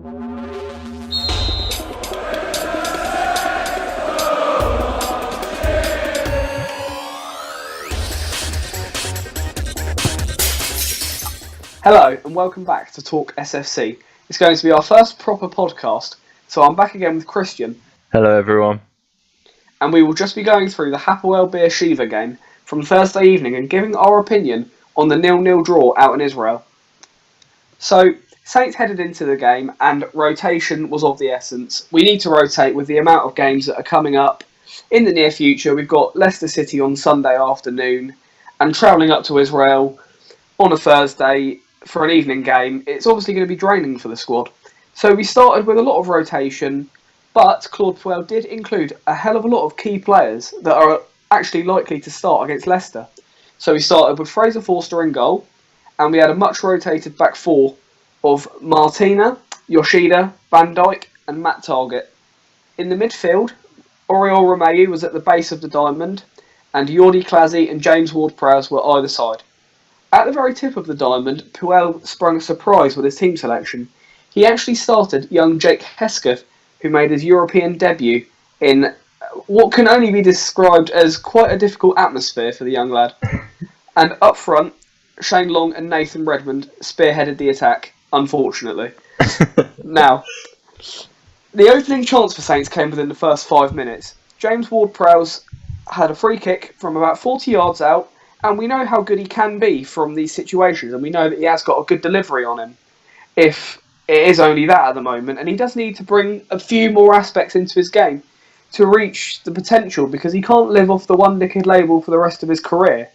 Hello and welcome back to TalkSFC. It's going to be our first proper podcast, so I'm back again with Kristian. Hello everyone. And we will just be going through the Hapoel Sheva game from Thursday evening and giving our opinion on the 0-0 draw out in Israel. So, Saints headed into the game and rotation was of the essence. We need to rotate with the amount of games that are coming up in the near future. We've got Leicester City on Sunday afternoon and travelling up to Israel on a Thursday for an evening game. It's obviously going to be draining for the squad. So we started with a lot of rotation, but Claude Puel did include a hell of a lot of key players that are actually likely to start against Leicester. So we started with Fraser Forster in goal, and we had a much rotated back four of Martina, Yoshida, Van Dijk and Matt Targett. In the midfield, Oriol Romeu was at the base of the diamond, and Jordi Clasie and James Ward-Prowse were either side. At the very tip of the diamond, Puel sprung a surprise with his team selection. He actually started young Jake Hesketh, who made his European debut in what can only be described as quite a difficult atmosphere for the young lad. And up front, Shane Long and Nathan Redmond spearheaded the attack, unfortunately. Now, the opening chance for Saints came within the first 5 minutes. James Ward-Prowse had a free kick from about 40 yards out, and we know how good he can be from these situations, and we know that he has got a good delivery on him, if it is only that at the moment. And he does need to bring a few more aspects into his game to reach the potential, because he can't live off the one dickhead label for the rest of his career.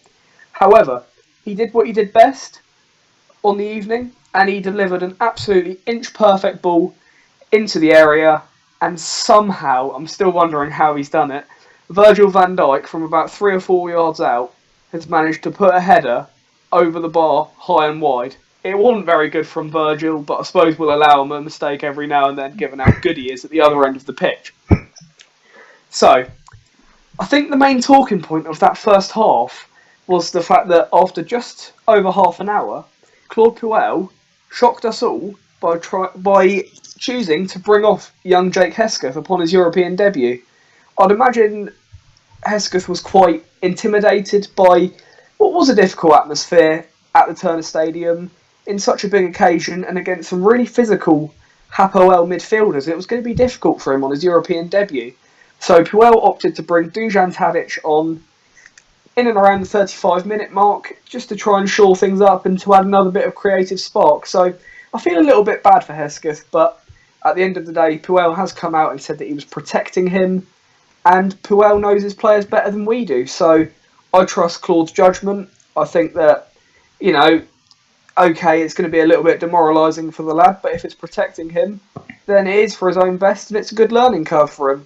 However, he did what he did best on the evening, and he delivered an absolutely inch-perfect ball into the area, and somehow, I'm still wondering how he's done it, Virgil van Dijk from about 3 or 4 yards out has managed to put a header over the bar high and wide. It wasn't very good from Virgil, but I suppose we'll allow him a mistake every now and then, given how good he is at the other end of the pitch. So, I think the main talking point of that first half was the fact that after just over half an hour, Claude Puel shocked us all by choosing to bring off young Jake Hesketh upon his European debut. I'd imagine Hesketh was quite intimidated by what was a difficult atmosphere at the Turner Stadium in such a big occasion and against some really physical Hapoel midfielders. It was going to be difficult for him on his European debut. So Puel opted to bring Dusan Tadic on in and around the 35-minute mark just to try and shore things up and to add another bit of creative spark. So I feel a little bit bad for Hesketh, but at the end of the day, Puel has come out and said that he was protecting him, and Puel knows his players better than we do, so I trust Claude's judgment. I think that, okay, it's going to be a little bit demoralising for the lad, but if it's protecting him, then it is for his own best, and it's a good learning curve for him.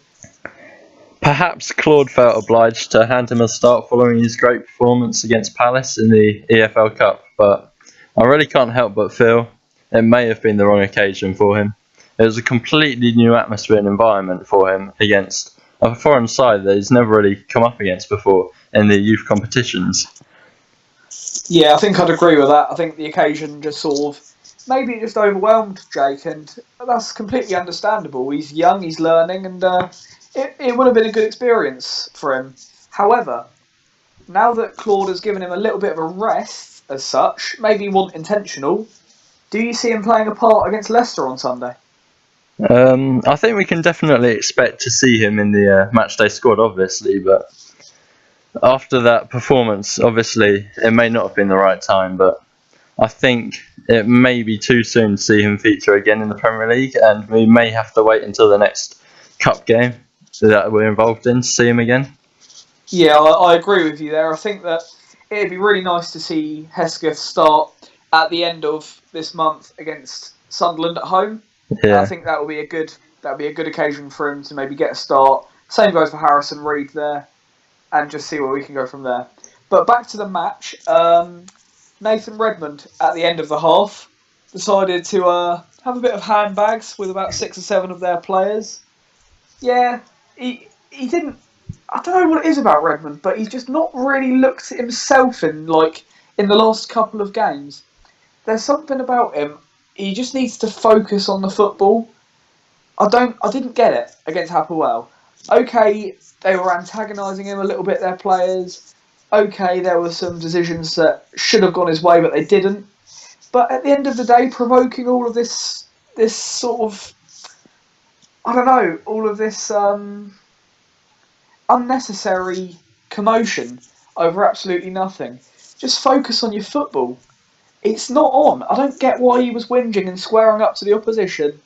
Perhaps Claude felt obliged to hand him a start following his great performance against Palace in the EFL Cup, but I really can't help but feel it may have been the wrong occasion for him. It was a completely new atmosphere and environment for him against a foreign side that he's never really come up against before in the youth competitions. Yeah, I think I'd agree with that. I think the occasion just maybe it just overwhelmed Jake, and that's completely understandable. He's young, he's learning, and it would have been a good experience for him. However, now that Claude has given him a little bit of a rest as such, maybe wasn't intentional, do you see him playing a part against Leicester on Sunday? I think we can definitely expect to see him in the matchday squad, obviously, but after that performance, obviously, it may not have been the right time, but I think it may be too soon to see him feature again in the Premier League, and we may have to wait until the next cup game that we're involved in to see him again. Yeah, I agree with you there. I think that it'd be really nice to see Hesketh start at the end of this month against Sunderland at home. Yeah. I think that would be a good occasion for him to maybe get a start. Same goes for Harrison Reed there, and just see where we can go from there. But back to the match, Nathan Redmond at the end of the half decided to have a bit of handbags with about 6 or 7 of their players. Yeah, he didn't. I don't know what it is about Redmond, but he's just not really looked at himself in the last couple of games. There's something about him. he just needs to focus on the football. I didn't get it against Hapoel. Okay, they were antagonising him a little bit, their players. Okay, there were some decisions that should have gone his way, but they didn't. But at the end of the day, provoking all of this sort of, I don't know, all of this unnecessary commotion over absolutely nothing. Just focus on your football. It's not on. I don't get why he was whinging and squaring up to the opposition,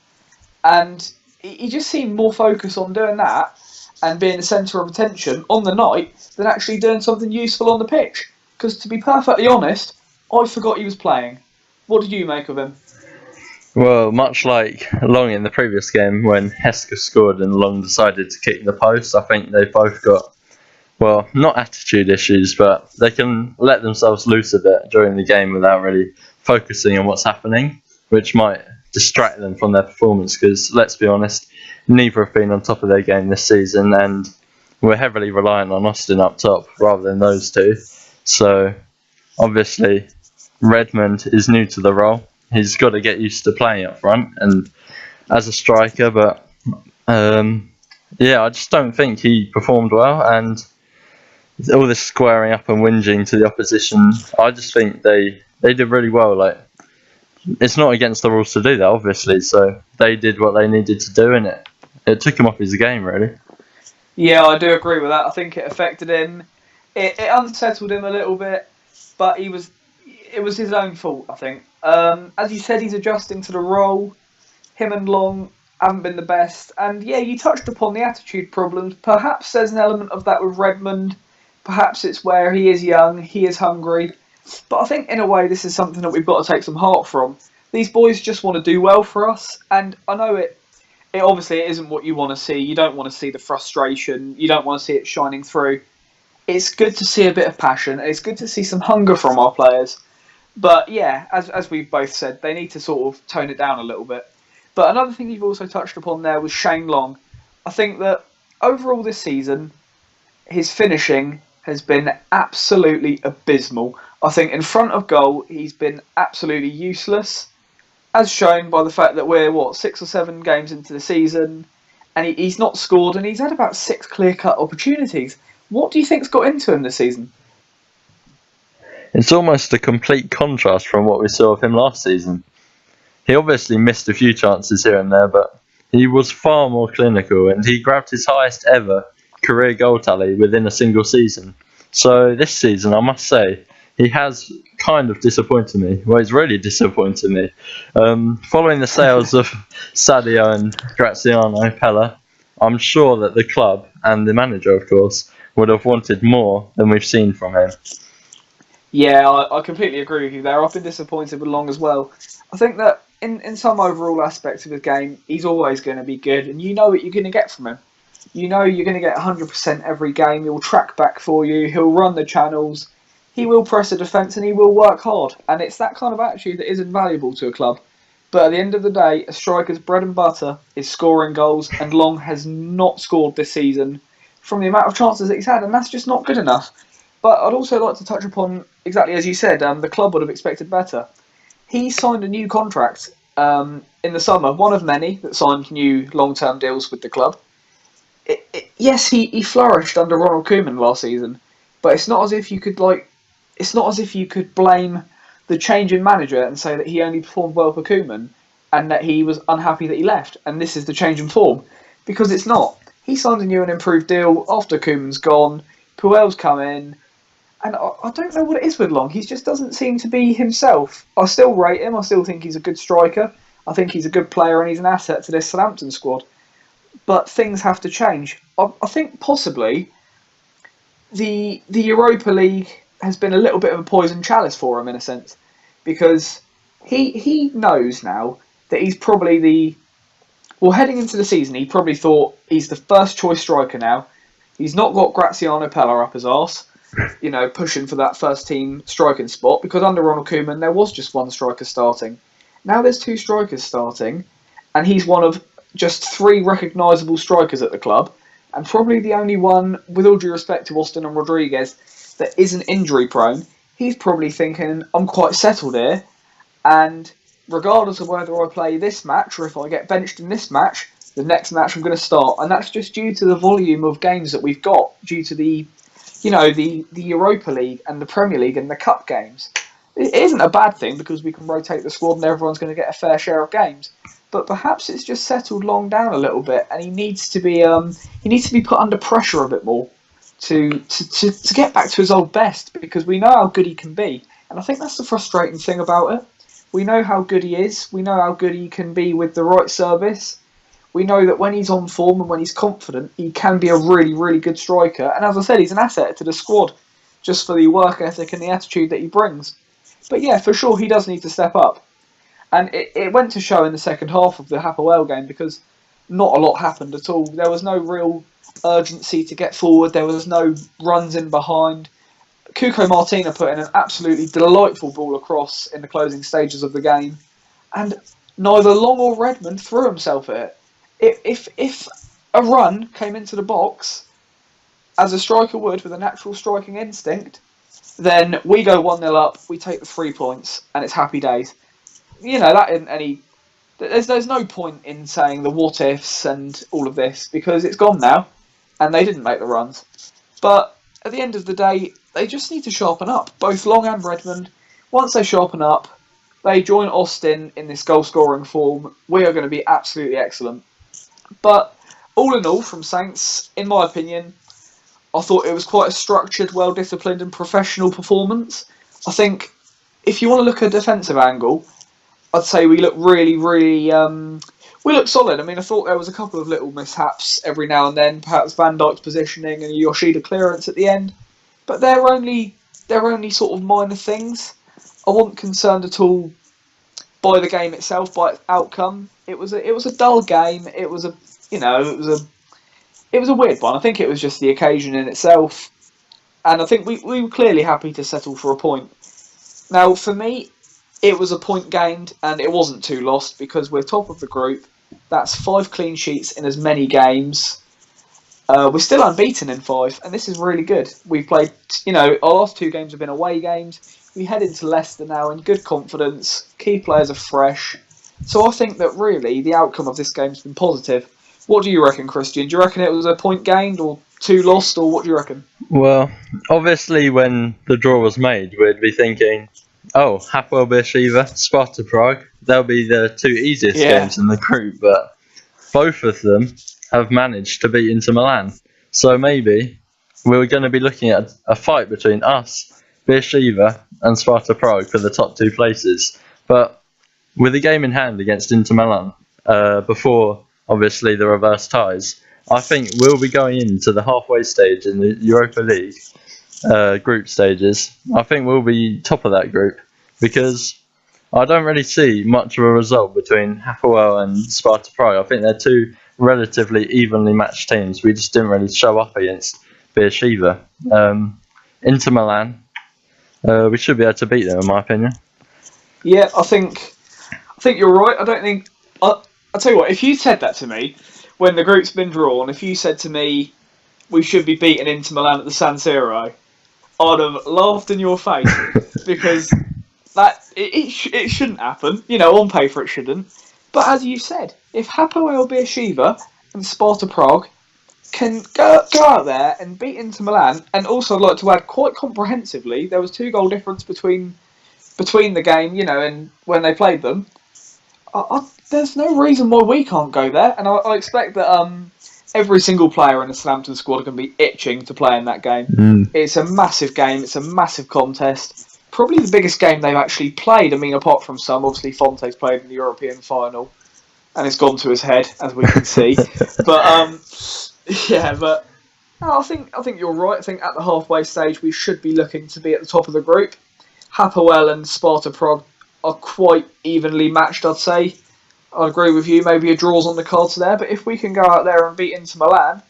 and he just seemed more focused on doing that and being the centre of attention on the night than actually doing something useful on the pitch. Because to be perfectly honest, I forgot he was playing. What did you make of him? Well, much like Long in the previous game when Heska scored and Long decided to kick the post, I think they both got, well, not attitude issues, but they can let themselves loose a bit during the game without really focusing on what's happening, which might distract them from their performance because, let's be honest, neither have been on top of their game this season and we're heavily reliant on Austin up top rather than those two. So, obviously, Redmond is new to the role. He's got to get used to playing up front and as a striker, but I just don't think he performed well, and all this squaring up and whinging to the opposition, I just think they did really well. Like, it's not against the rules to do that, obviously, so they did what they needed to do, and it took him off his game, really. Yeah, I do agree with that. I think it affected him. It unsettled him a little bit, but it was his own fault, I think. As you said, he's adjusting to the role. Him and Long haven't been the best. And yeah, you touched upon the attitude problems. Perhaps there's an element of that with Redmond. Perhaps it's where he is young, he is hungry. But I think in a way this is something that we've got to take some heart from. These boys just want to do well for us. And I know it obviously it isn't what you want to see. You don't want to see the frustration. You don't want to see it shining through. It's good to see a bit of passion. It's good to see some hunger from our players. But yeah, as we both said, they need to sort of tone it down a little bit. But another thing you've also touched upon there was Shane Long. I think that overall this season, his finishing has been absolutely abysmal. I think in front of goal, he's been absolutely useless, as shown by the fact that we're, 6 or 7 games into the season, and he's not scored, and he's had about 6 clear-cut opportunities. What do you think's got into him this season? It's almost a complete contrast from what we saw of him last season. He obviously missed a few chances here and there, but he was far more clinical and he grabbed his highest ever career goal tally within a single season. So this season, I must say, he has kind of disappointed me. Well, he's really disappointed me. Following the sales of Sadio and Graziano Pella, I'm sure that the club and the manager, of course, would have wanted more than we've seen from him. Yeah, I completely agree with you there. I've been disappointed with Long as well. I think that in some overall aspects of his game, he's always going to be good, and you know what you're going to get from him. You know you're going to get 100% every game. He'll track back for you. He'll run the channels. He will press the defence, and he will work hard. And it's that kind of attitude that is invaluable to a club. But at the end of the day, a striker's bread and butter is scoring goals, and Long has not scored this season from the amount of chances that he's had, and that's just not good enough. But I'd also like to touch upon, exactly as you said, the club would have expected better. He signed a new contract in the summer, one of many that signed new long-term deals with the club. Yes, he flourished under Ronald Koeman last season, but it's not as if you could blame the change in manager and say that he only performed well for Koeman and that he was unhappy that he left, and this is the change in form, because it's not. He signed a new and improved deal after Koeman's gone. Hapoel's come in. And I don't know what it is with Long. He just doesn't seem to be himself. I still rate him. I still think he's a good striker. I think he's a good player and he's an asset to this Southampton squad. But things have to change. I think possibly the Europa League has been a little bit of a poison chalice for him in a sense. Because he knows now that he's probably heading into the season, he probably thought he's the first choice striker now. He's not got Graziano Pella up his arse, pushing for that first team striking spot, because under Ronald Koeman there was just one striker starting. Now there's 2 strikers starting, and he's one of just 3 recognisable strikers at the club, and probably the only one, with all due respect to Austin and Rodriguez, that isn't injury prone. He's probably thinking, I'm quite settled here, and regardless of whether I play this match or if I get benched in this match, the next match I'm going to start, and that's just due to the volume of games that we've got, due to the Europa League and the Premier League and the Cup games. It isn't a bad thing because we can rotate the squad and everyone's going to get a fair share of games. But perhaps it's just settled Long down a little bit, and he needs to be put under pressure a bit more to get back to his old best, because we know how good he can be, and I think that's the frustrating thing about it. We know how good he is. We know how good he can be with the right service. We know that when he's on form and when he's confident, he can be a really, really good striker. And as I said, he's an asset to the squad just for the work ethic and the attitude that he brings. But yeah, for sure, he does need to step up. And it went to show in the second half of the Hapoel game, because not a lot happened at all. There was no real urgency to get forward. There was no runs in behind. Cuco Martina put in an absolutely delightful ball across in the closing stages of the game. And neither Long or Redmond threw himself at it. If a run came into the box, as a striker would with a natural striking instinct, then we go 1-0 up, we take the 3 points, and it's happy days. That isn't any... There's no point in saying the what ifs and all of this, because it's gone now, and they didn't make the runs. But at the end of the day, they just need to sharpen up, both Long and Redmond. Once they sharpen up, they join Austin in this goal-scoring form, we are going to be absolutely excellent. But all in all, from Saints, in my opinion, I thought it was quite a structured, well-disciplined and professional performance. I think if you want to look at a defensive angle, I'd say we look really, really... we look solid. I mean, I thought there was a couple of little mishaps every now and then, perhaps Van Dijk's positioning and a Yoshida clearance at the end. But they're only sort of minor things. I wasn't concerned at all by the game itself, by its outcome. It was a dull game. It was a weird one. I think it was just the occasion in itself, and I think we were clearly happy to settle for a point. Now, for me, it was a point gained, and it wasn't too lost, because we're top of the group. That's 5 clean sheets in as many games. We're still unbeaten in 5, and this is really good. We've played, our last 2 games have been away games. We head into Leicester now in good confidence. Key players are fresh. So I think that really the outcome of this game's been positive. What do you reckon, Kristian? Do you reckon it was a point gained or 2 lost, or what do you reckon? Well, obviously when the draw was made, we'd be thinking, oh, Hapoel Beersheva, Sparta Prague, they'll be the 2 easiest games in the group, but both of them have managed to beat Inter Milan. So maybe we're going to be looking at a fight between us, Beersheva and Sparta Prague for the top 2 places. But with a game in hand against Inter Milan, before obviously the reverse ties, I think we'll be going into the halfway stage in the Europa League group stages. I think we'll be top of that group, because I don't really see much of a result between Hapoel and Sparta Prague. I think they're 2 relatively evenly matched teams. We just didn't really show up against Beersheva. Inter Milan, we should be able to beat them, in my opinion. Yeah, I think you're right. I don't think... I'll tell you what, if you said that to me when the group's been drawn, if you said to me we should be beating Inter Milan at the San Siro, I'd have laughed in your face, because it shouldn't happen. On paper it shouldn't. But as you said, if Hapoel Beersheva and Sparta Prague can go out there and beat Inter Milan, and also I'd like to add quite comprehensively, there was 2 goal difference between the game, and when they played them. There's no reason why we can't go there, and I expect that every single player in the Southampton squad are going to be itching to play in that game. It's a massive game, it's a massive contest, probably the biggest game they've actually played. I mean, apart from some, obviously Fonte's played in the European final, and it's gone to his head, as we can see. But no, I think you're right. I think at the halfway stage we should be looking to be at the top of the group. Hapoel and Sparta Prague are quite evenly matched, I'd say. I agree with you, maybe a draw's on the cards there, but if we can go out there and beat Inter Milan,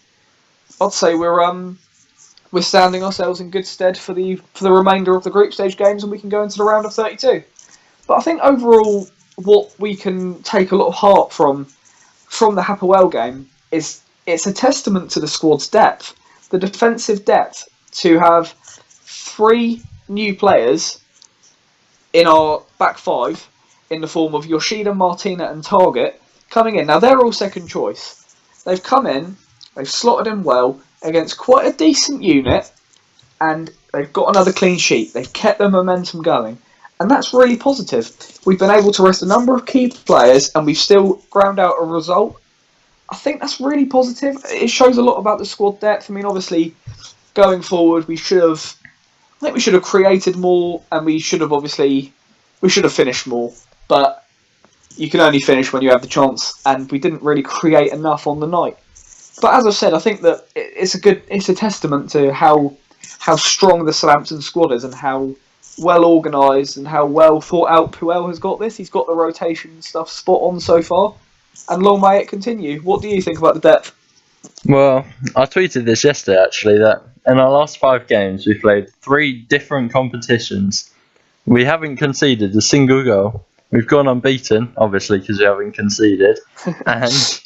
I'd say we're standing ourselves in good stead for the remainder of the group stage games, and we can go into the round of 32. But I think overall, what we can take a lot of heart from the Hapoel game is it's a testament to the squad's depth, the defensive depth, to have 3 new players in our back 5 in the form of Yoshida, Martina and Target coming in. Now, they're all second choice. They've come in, they've slotted in well against quite a decent unit, and they've got another clean sheet. They've kept their momentum going, and that's really positive. We've been able to rest a number of key players, and we've still ground out a result. I think that's really positive. It shows a lot about the squad depth. I mean, obviously, going forward, I think we should have created more, and we should have finished more. But you can only finish when you have the chance, and we didn't really create enough on the night. But as I said, I think that it's a testament to how strong the Southampton squad is, and how well organised and how well thought out Puel has got this. He's got the rotation stuff spot on so far, and long may it continue. What do you think about the depth? Well, I tweeted this yesterday actually, that in our last 5 games we've played 3 different competitions. We haven't conceded a single goal. We've gone unbeaten, obviously, because we haven't conceded. And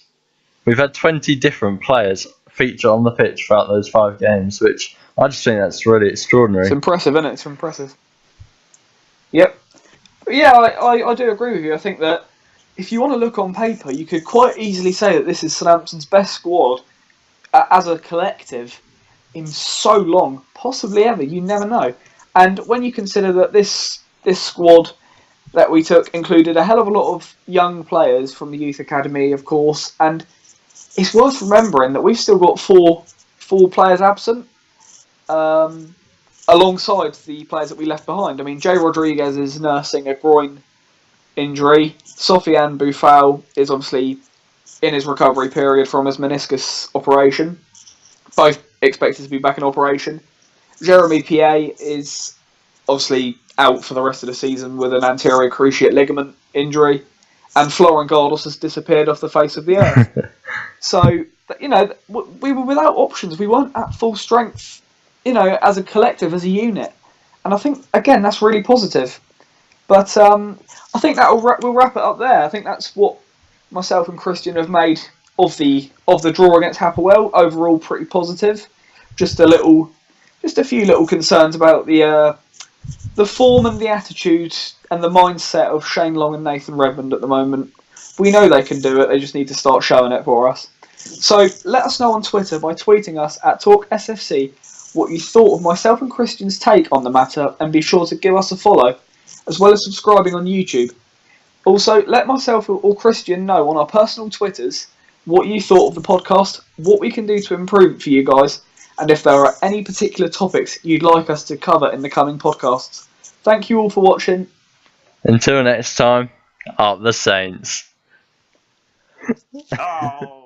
we've had 20 different players feature on the pitch throughout those 5 games, which I just think that's really extraordinary. It's impressive, isn't it? It's impressive. Yep. But yeah, I do agree with you. I think that if you want to look on paper, you could quite easily say that this is Southampton's best squad as a collective in so long, possibly ever. You never know. And when you consider that this squad that we took included a hell of a lot of young players from the youth academy, of course, and it's worth remembering that we've still got four players absent, alongside the players that we left behind. I mean, Jay Rodriguez is nursing a groin injury. Sofiane Boufal is obviously in his recovery period from his meniscus operation. Both expected to be back in operation. Jeremy Piet is obviously out for the rest of the season with an anterior cruciate ligament injury. And Florent Gardos has disappeared off the face of the earth. So, we were without options. We weren't at full strength, as a collective, as a unit. And I think, again, that's really positive. But I think we'll wrap it up there. I think that's what myself and Kristian have made of the draw against Hapoel. Overall, pretty positive. Just a few little concerns about the form and the attitude and the mindset of Shane Long and Nathan Redmond at the moment. We know they can do it. They just need to start showing it for us. So let us know on Twitter by tweeting us at TalkSFC what you thought of myself and Kristian's take on the matter, and be sure to give us a follow, as well as subscribing on YouTube. Also, let myself or Kristian know on our personal Twitters what you thought of the podcast, what we can do to improve it for you guys, and if there are any particular topics you'd like us to cover in the coming podcasts. Thank you all for watching. Until next time, up the Saints. Oh.